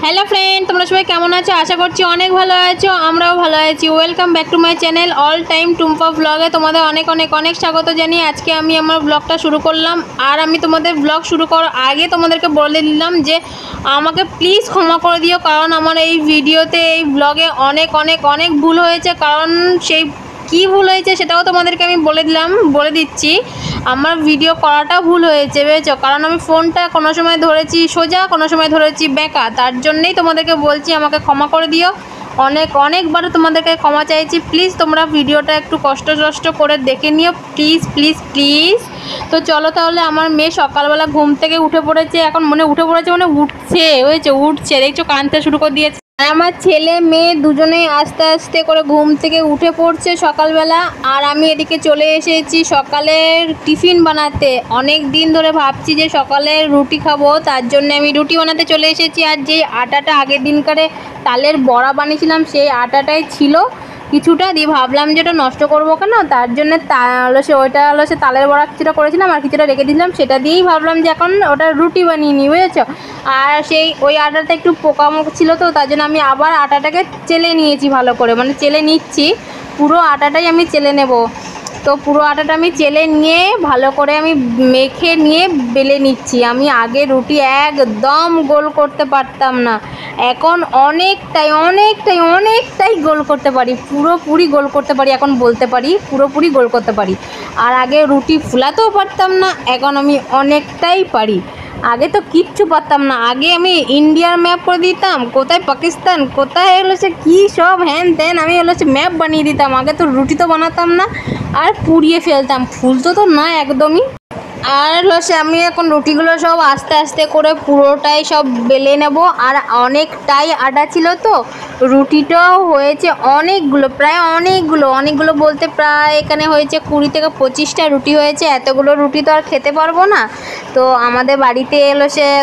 Hello friend, তোমরা সবাই কেমন আছো? আশা করছি অনেক ভালো আছো। আমরাও ভালো আছি। Welcome back to my channel all time Tumpa ব্লগে তোমাদের অনেক অনেক অনেক স্বাগত জানিয়ে আজকে আমি আমার ব্লগটা শুরু করলাম। আর আমি তোমাদের ব্লগ শুরু করার আগে তোমাদেরকে বলে দিলাম যে আমাকে প্লিজ ক্ষমা করে দিও, কারণ আমার এই ভিডিওতে এই ব্লগে অনেক অনেক অনেক ভুল হয়েছে। কারণ সেই কী ভুল হয়েছে সেটাও তোমাদেরকে আমি বলে দিচ্ছি। আমার ভিডিও করাটা ভুল হয়েছে, বুঝেছো? কারণ আমি ফোনটা কোনো সময় ধরেছি সোজা, কোনো সময় ধরেছি বেঁকা। তার জন্যেই তোমাদেরকে বলছি আমাকে ক্ষমা করে দিও। অনেকবার তোমাদেরকে ক্ষমা চাইছি। প্লিজ তোমরা ভিডিওটা একটু কষ্ট করে দেখে নিও, প্লিজ প্লিজ প্লিজ। তো চলো তাহলে, আমার মেয়ে সকালবেলা ঘুম থেকে উঠে পড়েছে। এখন উঠে পড়েছে উঠছে, দেখছো, কাঁদতে শুরু করে দিয়েছে। আমার ছেলে মেয়ে দুজনেই আস্তে আস্তে করে ঘুম থেকে উঠে পড়ছে সকালবেলা। আর আমি এদিকে চলে এসেছি সকালের টিফিন বানাতে। অনেক দিন ধরে ভাবছি যে সকালের রুটি খাবো, তার জন্য আমি রুটি বানাতে চলে এসেছি। আর যে আটাটা আগের দিনকারে তালের বড়া বানিয়েছিলাম, সেই আটাটাই ছিল কিছুটা, দিয়ে ভাবলাম যে ওটা নষ্ট করবো কেন, তার জন্য ওইটা তালের বড়া কিছুটা করেছিলাম আর কিছুটা রেখে দিলাম। সেটা দিয়েই ভাবলাম যে এখন ওটা রুটি বানিয়ে নিই, বুঝেছো? আর ওই আটাটা একটু পোকামোক ছিল, তো তার জন্য আমি আবার আটাটাকে চেলে নিয়েছি ভালো করে, চেলে নিচ্ছি। পুরো আটাটাই আমি চেলে নেব। তো পুরো আটাটা আমি চেলে নিয়ে ভালো করে আমি মেখে নিয়ে বেলে নিচ্ছি। আমি আগে রুটি একদম গোল করতে পারতাম না, এখন অনেকটাই গোল করতে পারি, পুরোপুরি গোল করতে পারি। এখন বলতে পারি পুরোপুরি গোল করতে পারি। আর আগে রুটি ফুলাতেও পারতাম না, এখন আমি অনেকটাই পারি। আগে তো কিচ্ছু পারতাম না, আগে আমি ইন্ডিয়ার ম্যাপ করে দিতাম, কোথায় পাকিস্তান, কোথায় কী সব হ্যান ত্যান আমি ম্যাপ বানিয়ে দিতাম। আগে তো রুটি তো বানাতাম না, আর পুড়িয়ে ফেলতাম, ফুলতো তো না একদমই। আর আমি এখন রুটিগুলো সব আস্তে আস্তে করে পুরোটাই সব বেলে নেব। আর অনেকটাই আটা ছিল, তো রুটিটাও হয়েছে প্রায় অনেকগুলো বলতে প্রায় এখানে হয়েছে 20 থেকে 25টা রুটি হয়েছে। এতগুলো রুটি তো আর খেতে পারবো না। তো আমাদের বাড়িতে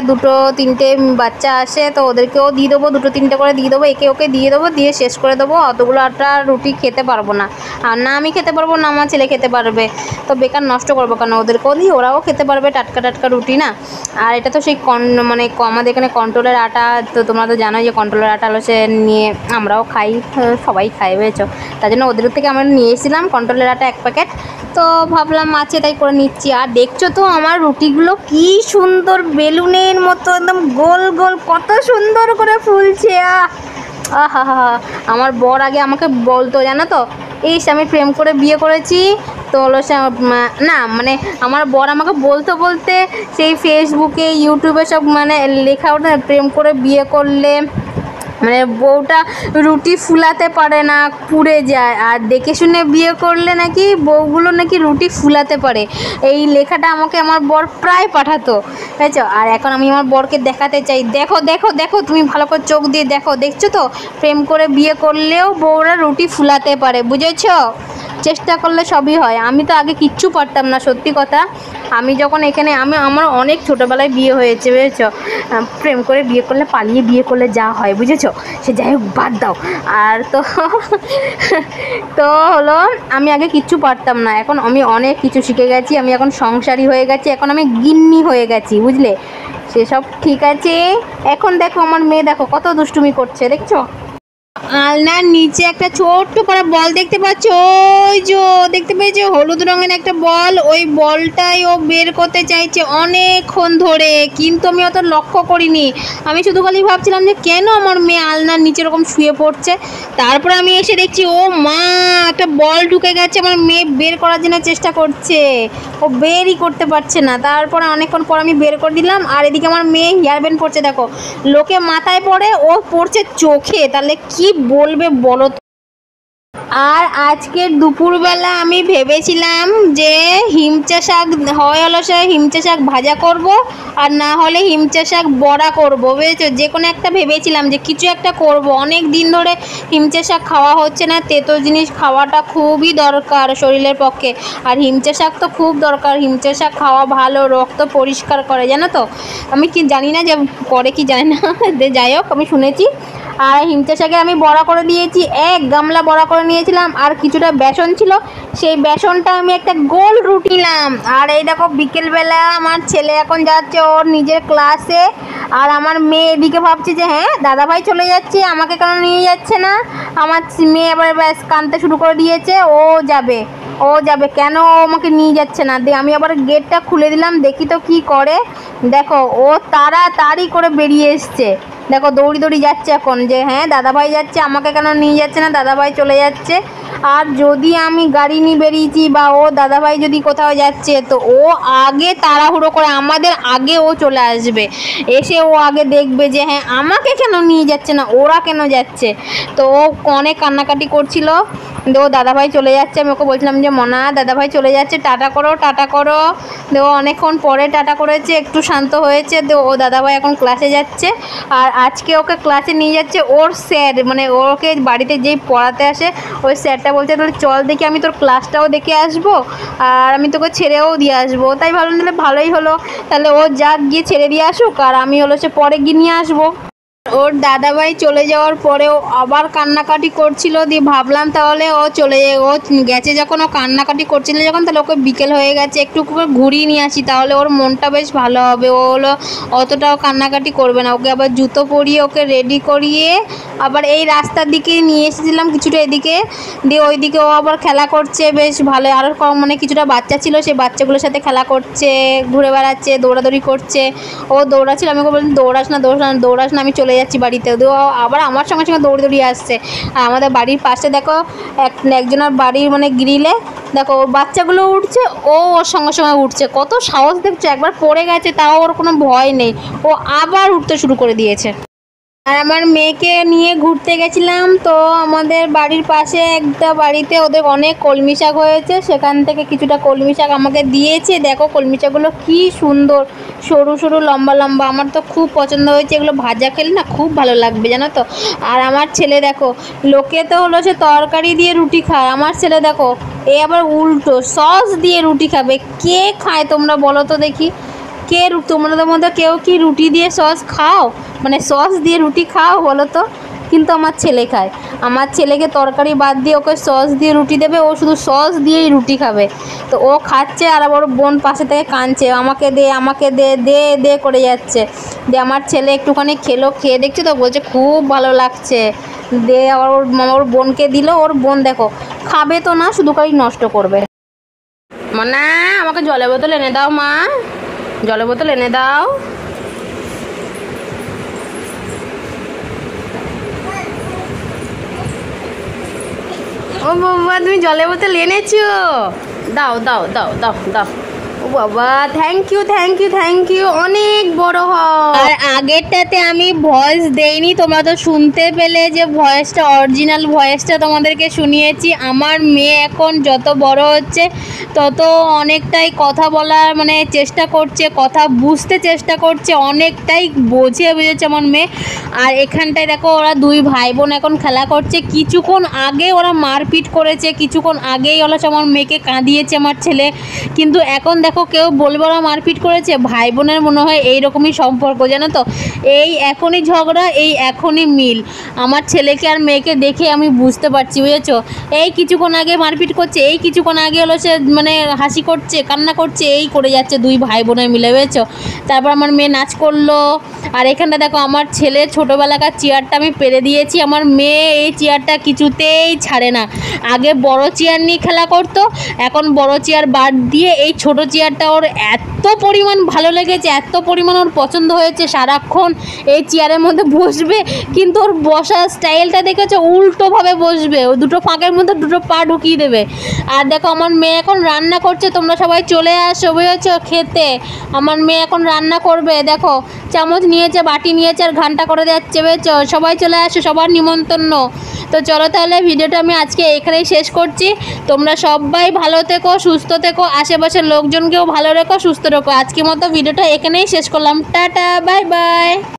দুটো তিনটে বাচ্চা আসে, তো ওদেরকেও দিয়ে দেবো, দুটো তিনটে করে দিয়ে দেবো, ওকে দিয়ে দেবো, দিয়ে শেষ করে দেবো। অতগুলো আটা রুটি খেতে পারবো না, আর না আমি খেতে পারবো না আমার ছেলে খেতে পারবে। তো বেকার নষ্ট করবো কেন, ওদেরকেও দিই, ওরাও খেতে পারবে, টাটকা রুটি না। আর এটা তো সেই আমাদের এখানে কন্ট্রোলের আটা, তো তোমরা তো জানোই যে কন্ট্রোলের আটা নিয়ে আমরাও খাই, সবাই খাই, বুঝেছো? তার জন্য ওদের থেকে আমরা নিয়ে এসেছিলাম কন্ট্রোলের আটা 1 প্যাকেট। তো ভাবলাম আছে তাই করে নিচ্ছি। আর দেখছো তো আমার রুটিগুলো কি সুন্দর বেলুনের মতো একদম গোল গোল, কত সুন্দর করে ফুলছে। আহা, আমার বর আগে আমাকে বলতো, জানো তো, আমি প্রেম করে বিয়ে করেছি। তো না আমার বর আমাকে বলতে সেই ফেসবুকে ইউটিউবে সব লেখা ওঠে, প্রেম করে বিয়ে করলে বউটা রুটি ফুলাতে পারে না, পুড়ে যায়, আর দেখে শুনে বিয়ে করলে নাকি বউগুলো নাকি রুটি ফুলাতে পারে। এই লেখাটা আমাকে আমার বর প্রায় পাঠাতো, বুঝেছো? আর এখন আমি আমার বরকে দেখাতে চাই, দেখো দেখো দেখো, তুমি ভালো করে চোখ দিয়ে দেখছো তো, প্রেম করে বিয়ে করলেও বউরা রুটি ফুলাতে পারে, বুঝেছো? চেষ্টা করলে সবই হয়। আমি তো আগে কিচ্ছু পারতাম না, সত্যি কথা। আমি যখন আমার অনেক ছোটোবেলায় বিয়ে হয়েছে, বুঝেছো? প্রেম করে বিয়ে করলে, পালিয়ে বিয়ে করলে যা হয়, বুঝেছো? সে যাই হোক, বাদ দাও। আর তো আমি আগে কিচ্ছু পারতাম না, এখন আমি অনেক কিছু শিখে গেছি। আমি এখন সংসারী হয়ে গেছি, এখন আমি গিন্নি হয়ে গেছি, বুঝলে? সেসব ঠিক আছে। এখন দেখো আমার মেয়ে, দেখো কত দুষ্টুমি করছে, দেখছো? আলনার নিচে একটা ছোট্ট করে বল দেখতে পাচ্ছ, ওই যে দেখতে পেয়েছো, হলুদ রঙের একটা বল। ওই বলটাই ও বের করতে চাইছে অনেকক্ষণ ধরে, কিন্তু আমি অত লক্ষ্য করিনি। আমি শুধু খালি ভাবছিলাম যে কেন আমার মেয়ে আলনার নিচে এরকম শুয়ে পড়ছে। তারপরে আমি এসে দেখছি, ও মা, একটা বল ঢুকে গেছে। আমার মেয়ে বের করার জন্য চেষ্টা করছে, ও বেরই করতে পারছে না। তারপরে অনেকক্ষণ পর আমি বের করে দিলাম। আর এদিকে আমার মেয়ে হেয়ার ব্যান্ড পড়ছে, দেখো, লোকে মাথায় পড়ে, ও পড়ছে চোখে, তাহলে কি বলবে বলো? আর আজকের দুপুরবেলা আমি ভেবেছিলাম যে হিমচা শাক হিমচা শাক ভাজা করব, আর না হলে হিমচা শাক বড়া করবো, বুঝেছো? যে কোনো একটা ভেবেছিলাম যে কিছু একটা করব। অনেক দিন ধরে হিমচা শাক খাওয়া হচ্ছে না, তেতো জিনিস খাওয়াটা খুবই দরকার শরীরের পক্ষে। আর হিমচা শাক তো খুব দরকার, হিমচা শাক খাওয়া ভালো, রক্ত পরিষ্কার করে, জানো তো? আমি কি জানি না যে করে কি জানি না, যাই হোক, আমি শুনেছি। আর হিমচা শাকের আমি বড়া করে দিয়েছি, 1 গামলা বড়া করে নিয়েছিলাম। আর কিছুটা বেসন ছিল, সেই বেসনটা আমি একটা গোল রুটি নিলাম। আর এই দেখো বিকেলবেলা আমার ছেলে এখন যাচ্ছে ওর নিজের ক্লাসে, আর আমার মেয়ে এদিকে ভাবছে যে হ্যাঁ দাদাভাই চলে যাচ্ছে, আমাকে কেন নিয়ে যাচ্ছে না। আমার মেয়ে এবার ব্যাস কাঁদতে শুরু করে দিয়েছে, ও যাবে কেন ও আমাকে নিয়ে যাচ্ছে না। দিয়ে আমি আবার গেটটা খুলে দিলাম, দেখি তো কি করে। দেখো ও তাড়াতাড়ি করে বেরিয়ে এসছে, দেখো দৌড়ি যাচ্ছে এখন যে হ্যাঁ দাদাভাই যাচ্ছে, আমাকে কেন নিয়ে যাচ্ছে না, দাদাভাই চলে যাচ্ছে। আর যদি আমি গাড়ি নিয়ে বেরিয়েছি বা ও দাদাভাই যদি কোথাও যাচ্ছে, তো ও আগে তাড়াহুড়ো করে আমাদের আগে ও চলে আসবে, এসে ও আগে দেখবে যে হ্যাঁ আমাকে কেন নিয়ে যাচ্ছে না, ওরা কেন যাচ্ছে। তো ও অনেক কান্নাকাটি করছিল, ও দাদাভাই চলে যাচ্ছে। আমি ওকে বলছিলাম যে মনা দাদাভাই চলে যাচ্ছে, টাটা করো। ও অনেকক্ষণ পরে টাটা করেছে, একটু শান্ত হয়েছে। তো ও দাদাভাই এখন ক্লাসে যাচ্ছে। আর আজকে ওকে ক্লাসে নিয়ে যাচ্ছে ওর স্যার, মানে ওকে বাড়িতে যেই পড়াতে আসে ওই স্যারটা বলছে তাহলে চল দেখি আমি তোর ক্লাসটাও দেখে আসবো, আর আমি তোকে ছেড়েও দিয়ে আসবো। তাই ভাবলাম তাহলে ভালোই হলো, তাহলে ও যাক গিয়ে ছেড়ে দিয়ে আসুক, আর আমি হলো সে পরে গিয়ে নিয়ে আসবো। ওর দাদাভাই চলে যাওয়ার পরেও আবার কান্নাকাটি করছিল, দিয়ে ভাবলাম তাহলে ও গেছে যখন, ও কান্নাকাটি করছিল যখন, তাহলে ওকে বিকেল হয়ে গেছে, একটু ঘুরিয়ে নিয়ে আসি, তাহলে ওর মনটা বেশ ভালো হবে। ও হলো অতটাও কান্নাকাটি করবে না। ওকে আবার জুতো পরিয়ে ওকে রেডি করিয়ে আবার এই রাস্তার দিকে নিয়ে এসেছিলাম কিছুটা এদিকে, দিয়ে ওইদিকে ও আবার খেলা করছে বেশ ভালো। আরও মানে কিছুটা বাচ্চা ছিল, সেই বাচ্চাগুলোর সাথে খেলা করছে, ঘুরে বেড়াচ্ছে, দৌড়াদৌড়ি করছে। ও দৌড়াচ্ছিল, আমি ওকে বললাম দৌড়াস না, আমি চলে যাচ্ছি বাড়িতে। আবার আমার সঙ্গে দৌড়ি আসছে। আর আমাদের বাড়ির পাশে দেখো একজনের বাড়ির মানে গ্রিলে দেখো বাচ্চাগুলো উঠছে, ও ওর সঙ্গে উঠছে। কত সাহস দেখছো, একবার পড়ে গেছে তাও ওর কোনো ভয় নেই, ও আবার উঠতে শুরু করে দিয়েছে। আর আমার মেয়েকে নিয়ে ঘুরতে গেছিলাম, তো আমাদের বাড়ির পাশে একটা বাড়িতে ওদের অনেক কলমি শাক হয়েছে, সেখান থেকে কিছুটা কলমি শাক আমাকে দিয়েছে। দেখো কলমি শাকগুলো কী সুন্দর, সরু সরু লম্বা লম্বা, আমার তো খুব পছন্দ হয়েছে। এগুলো ভাজা খেলে না খুব ভালো লাগবে জানো তো। আর আমার ছেলে দেখো, লোকে তো হলো সে তরকারি দিয়ে রুটি খায়, আমার ছেলে দেখো এ আবার উল্টো সস দিয়ে রুটি খাবে। কে খায় তোমরা বলো তো দেখি, তোমাদের মধ্যে কেউ কি রুটি দিয়ে সস খাও, মানে সস দিয়ে রুটি খাও বলো তো। কিন্তু আমার ছেলে খায়, আমার ছেলেকে তরকারি বাদ দিয়ে ওকে সস দিয়ে রুটি দেবে, ও শুধু সস দিয়েই রুটি খাবে। তো ও খাচ্ছে, আর আবার বোন পাশে থেকে কাঁদছে, আমাকে দে করে যাচ্ছে। দিয়ে আমার ছেলে একটুখানি খেয়ে দেখছে তো, বলছে খুব ভালো লাগছে। দিয়ে আবার ওর বোনকে দিল, ওর বোন দেখো খাবে তো না, শুধু খালি নষ্ট করবে। মানে আমাকে জলের বোতল এনে দাও মা, জলের বোতল এনে দাও। ও বাবা তুমি জলের বোতল এনেছো, দাও দাও দাও দাও দাও। ও বাবা থ্যাংক ইউ, অনেক বড় হয়। আর আগেরটাতে আমি ভয়েস দেইনি, তোমরা তো শুনতে পেলে যে ভয়েসটা, অরিজিনাল ভয়েসটা তোমাদেরকে শুনিয়েছি। আমার মেয়ে এখন যত বড় হচ্ছে তত অনেকটাই কথা বলার মানে চেষ্টা করছে, কথা বুঝতে চেষ্টা করছে, অনেকটাই বুঝেছে আমার মেয়ে। আর এখানটায় দেখো ওরা দুই ভাই বোন এখন খেলা করছে। কিছুক্ষণ আগে ওরা মারপিট করেছে, কিছুক্ষণ আগেই ওরা আমার মেয়েকে কাঁদিয়েছে আমার ছেলে। কিন্তু এখন দেখো কেউ বলবে ওরা মারপিট করেছে, ভাই বোনের মনে হয় এইরকমই সম্পর্ক জানো তো। এই এখনই ঝগড়া, এই এখনই মিল। আমার ছেলেকে আর মেয়েকে দেখে আমি বুঝতে পারছি, বুঝেছো। এই কিছুক্ষণ আগে মারপিট করছে, এই কিছুক্ষণ আগে হলো সে মানে হাসি করছে, কান্না করছে, এই করে যাচ্ছে দুই ভাই বোনের মিলে, বুঝেছো। তারপর আমার মেয়ে নাচ করলো। আর এখানটা দেখো আমার ছেলে ছোটোবেলাকার চেয়ারটা আমি পেরে দিয়েছি, আমার মেয়ে এই চেয়ারটা কিছুতেই ছাড়ে না। আগে বড় চেয়ার নিয়ে খেলা করতো, এখন বড় চেয়ার বাদ দিয়ে এই ছোট চেয়ারটা ওর এত পরিমাণ ভালো লেগেছে, এত পরিমাণ ওর পছন্দ হয়েছে, সারাক্ষণ এই চেয়ারের মধ্যে বসবে। কিন্তু ওর বসার স্টাইলটা দেখেছে, উল্টোভাবে বসবে, ও দুটো ফাঁকের মধ্যে দুটো পা ঢুকিয়ে দেবে। আর দেখো আমার মেয়ে এখন রান্না করছে, তোমরা সবাই চলে আসো বুঝেছো খেতে। আমার মেয়ে এখন রান্না করবে, দেখো চামচ নিয়েছে, বাটি নিয়েছে, আর ঘন্টা করে যাচ্ছে, বুঝেছো। সবাই চলে আসো, সবার নিমন্ত্রণ। তো চলো তাহলে ভিডিওটা আমি আজকে এখানেই শেষ করছি। তোমরা সবাই ভালো থেকো, সুস্থ থেকো, আশেপাশের লোকজনকেও ভালো রেখো, সুস্থ রেখো। আজকের মতো ভিডিওটা এখানেই শেষ করলাম, টাটা বাই বাই।